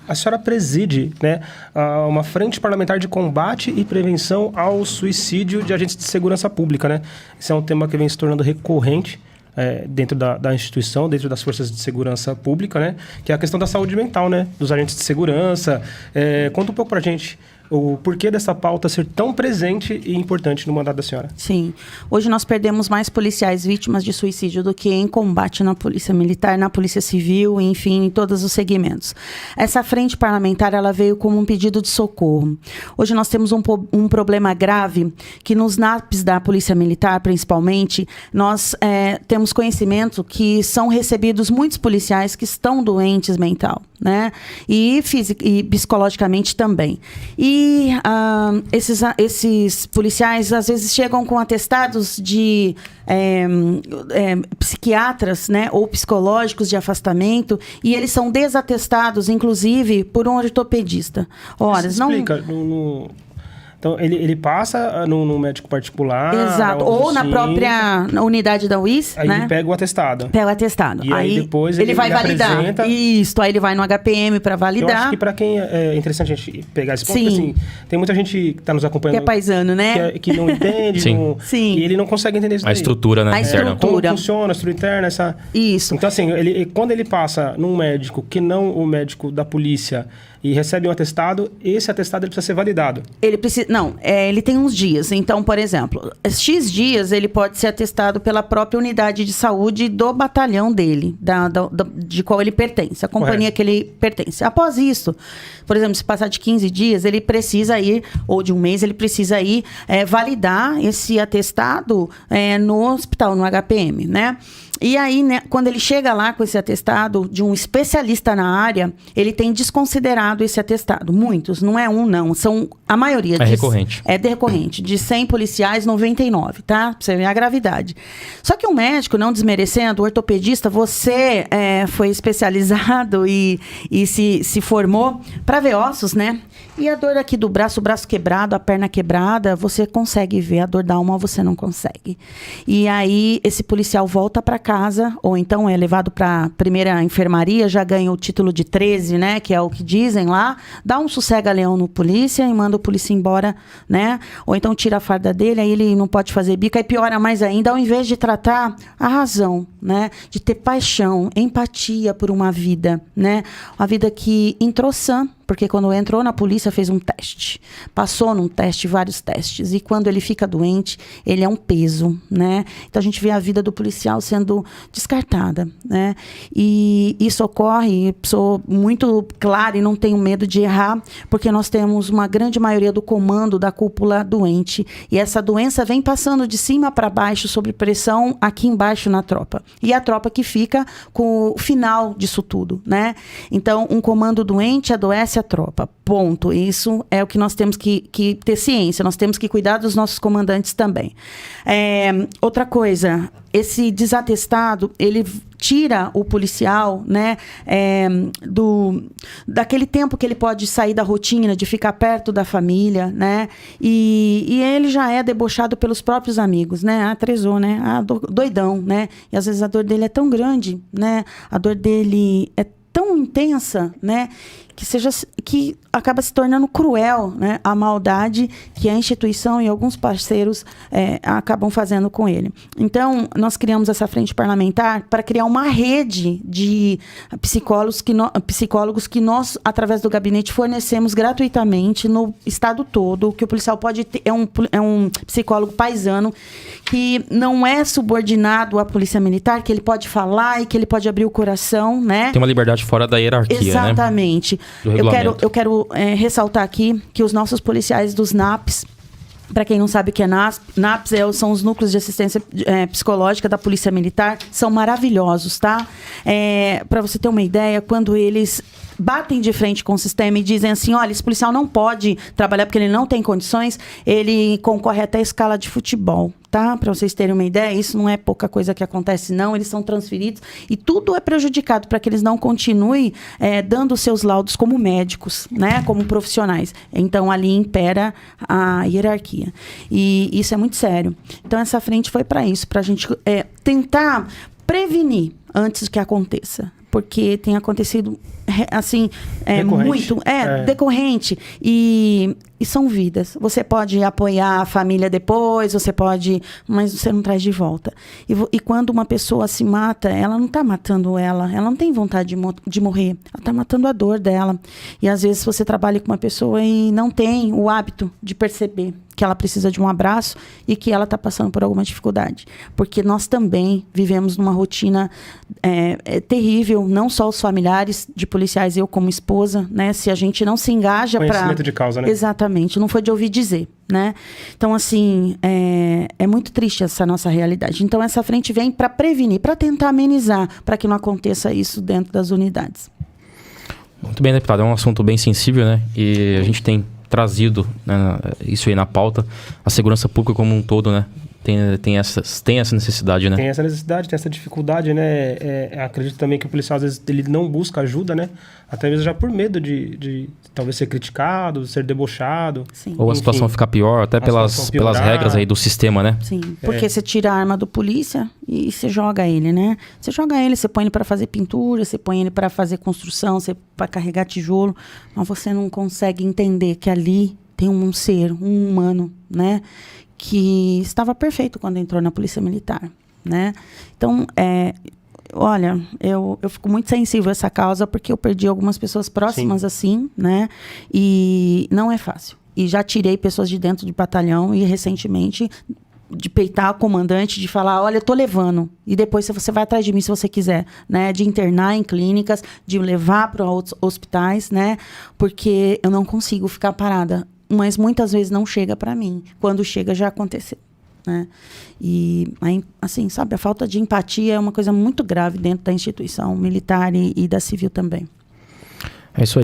A senhora preside, né, uma frente parlamentar de combate e prevenção ao suicídio de agentes de segurança pública, né? Esse é um tema que vem se tornando recorrente dentro da instituição, dentro das forças de segurança pública, né? Que é a questão da saúde mental, né? Dos agentes de segurança. Conta um pouco pra gente o porquê dessa pauta ser tão presente e importante no mandato da senhora. Sim. Hoje nós perdemos mais policiais vítimas de suicídio do que em combate na Polícia Militar, na Polícia Civil, enfim, em todos os segmentos. Essa frente parlamentar, ela veio como um pedido de socorro. Hoje nós temos um problema grave que nos NAPs da Polícia Militar, principalmente, nós temos conhecimento que são recebidos muitos policiais que estão doentes mental, né? E psicologicamente também. E esses policiais, às vezes, chegam com atestados de psiquiatras, né, ou psicológicos de afastamento, e eles são desatestados, inclusive, por um ortopedista. Ora, não... Explica, Então, ele passa no médico particular... Exato. Ou na própria unidade da UIS, aí, né? Ele pega o atestado. Pega o atestado. E aí depois ele vai validar. Apresenta... Isso. Aí ele vai no HPM para validar. Eu acho que para quem é interessante a gente pegar esse ponto, porque, assim, tem muita gente que está nos acompanhando... Que é paisano, né? Que não entende. Sim. Sim. E ele não consegue entender isso A estrutura, né? A estrutura. Como funciona, a estrutura interna, essa... Isso. Então, assim, quando ele passa num médico que não o médico da polícia e recebe um atestado, esse atestado ele precisa ser validado. Ele precisa... Não, ele tem uns dias. Então, por exemplo, X dias ele pode ser atestado pela própria unidade de saúde do batalhão dele, de qual ele pertence, a companhia que ele pertence. Após isso, por exemplo, se passar de 15 dias, ele precisa ir, ou de um mês, ele precisa ir validar esse atestado no hospital, no HPM, né? E aí, né, quando ele chega lá com esse atestado de um especialista na área, ele tem desconsiderado esse atestado. Muitos, não é um, não. São a maioria. Recorrente. É recorrente. De 100 policiais, 99, tá? Pra você ver a gravidade. Só que um médico, não desmerecendo, o ortopedista, você foi especializado e se formou para ver ossos, né? E a dor aqui do braço, o braço quebrado, a perna quebrada, você consegue ver. A dor da alma você não consegue. E aí, esse policial volta para casa, ou então é levado para a primeira enfermaria, já ganha o título de 13, né? Que é o que dizem lá. Dá um sossega-leão no polícia e manda o polícia embora, né? Ou então tira a farda dele, aí ele não pode fazer bico. Aí piora mais ainda, ao invés de tratar a razão, né? De ter paixão, empatia por uma vida, né? Uma vida que entrou sã. Porque quando entrou na polícia, fez um teste. Passou num teste, vários testes. E quando ele fica doente, ele é um peso, né? Então, a gente vê a vida do policial sendo descartada, né? E isso ocorre, sou muito clara e não tenho medo de errar, porque nós temos uma grande maioria do comando da cúpula doente. E essa doença vem passando de cima para baixo, sob pressão, aqui embaixo na tropa. E a tropa que fica com o final disso tudo, né? Então, um comando doente adoece a tropa, ponto. Isso é o que nós temos que ter ciência, nós temos que cuidar dos nossos comandantes também. Outra coisa, esse desatestado, ele tira o policial, né, daquele tempo que ele pode sair da rotina, de ficar perto da família, né, e ele já é debochado pelos próprios amigos, né, tresou, né, doidão, né, e às vezes a dor dele é tão grande, né, a dor dele é tão intensa, né, que acaba se tornando cruel, né, a maldade que a instituição e alguns parceiros acabam fazendo com ele. Então, nós criamos essa frente parlamentar para criar uma rede de psicólogos que nós, através do gabinete, fornecemos gratuitamente no estado todo, que o policial pode ter, é um psicólogo paisano que não é subordinado à polícia militar, que ele pode falar e que ele pode abrir o coração, né? Tem uma liberdade fora da hierarquia, exatamente. Né? Eu quero ressaltar aqui que os nossos policiais dos NAPs, para quem não sabe o que é NAPs, são os núcleos de assistência psicológica da Polícia Militar, são maravilhosos, tá? Para você ter uma ideia, quando eles batem de frente com o sistema e dizem assim, olha, esse policial não pode trabalhar porque ele não tem condições, ele concorre até a escala de futebol, tá? Para vocês terem uma ideia, isso não é pouca coisa que acontece, não. Eles são transferidos e tudo é prejudicado para que eles não continuem dando seus laudos como médicos, né? Como profissionais. Então, ali impera a hierarquia. E isso é muito sério. Então, essa frente foi para isso, para a gente tentar prevenir antes que aconteça. porque tem acontecido, assim, Recorrente. muito, decorrente. E são vidas. Você pode apoiar a família depois, mas você não traz de volta. E quando uma pessoa se mata, ela não está matando ela não tem vontade de morrer. Ela está matando a dor dela. E às vezes você trabalha com uma pessoa e não tem o hábito de perceber que ela precisa de um abraço e que ela está passando por alguma dificuldade. Porque nós também vivemos numa rotina terrível, não só os familiares de policiais, eu como esposa, né? Se a gente não se engaja para... Conhecimento de causa, né? Exatamente, não foi de ouvir dizer, né? Então, assim, é muito triste essa nossa realidade. Então, essa frente vem para prevenir, para tentar amenizar, para que não aconteça isso dentro das unidades. Muito bem, deputado. É um assunto bem sensível, né? E a gente tem trazido, né, isso aí na pauta, a segurança pública como um todo, né? Tem essa necessidade, né? Tem essa necessidade, tem essa dificuldade, né? Acredito também que o policial, às vezes, ele não busca ajuda, né? Até mesmo já por medo de talvez ser criticado, ser debochado. Sim. Ou a situação ficar pior, até pelas regras aí do sistema, né? Sim, porque você tira a arma do polícia e você joga ele, né? Você joga ele, você põe ele para fazer pintura, você põe ele para fazer construção, para carregar tijolo, mas você não consegue entender que ali tem um ser, um humano, né? Que estava perfeito quando entrou na Polícia Militar, né? Então, olha, eu fico muito sensível a essa causa porque eu perdi algumas pessoas próximas, sim, assim, né? E não é fácil. E já tirei pessoas de dentro de batalhão e recentemente de peitar a comandante, de falar, olha, eu tô levando. E depois você vai atrás de mim se você quiser, né? De internar em clínicas, de levar para outros hospitais, né? Porque eu não consigo ficar parada. Mas muitas vezes não chega para mim. Quando chega, já aconteceu, né? E, assim, sabe, a falta de empatia é uma coisa muito grave dentro da instituição militar e da civil também. É isso aí.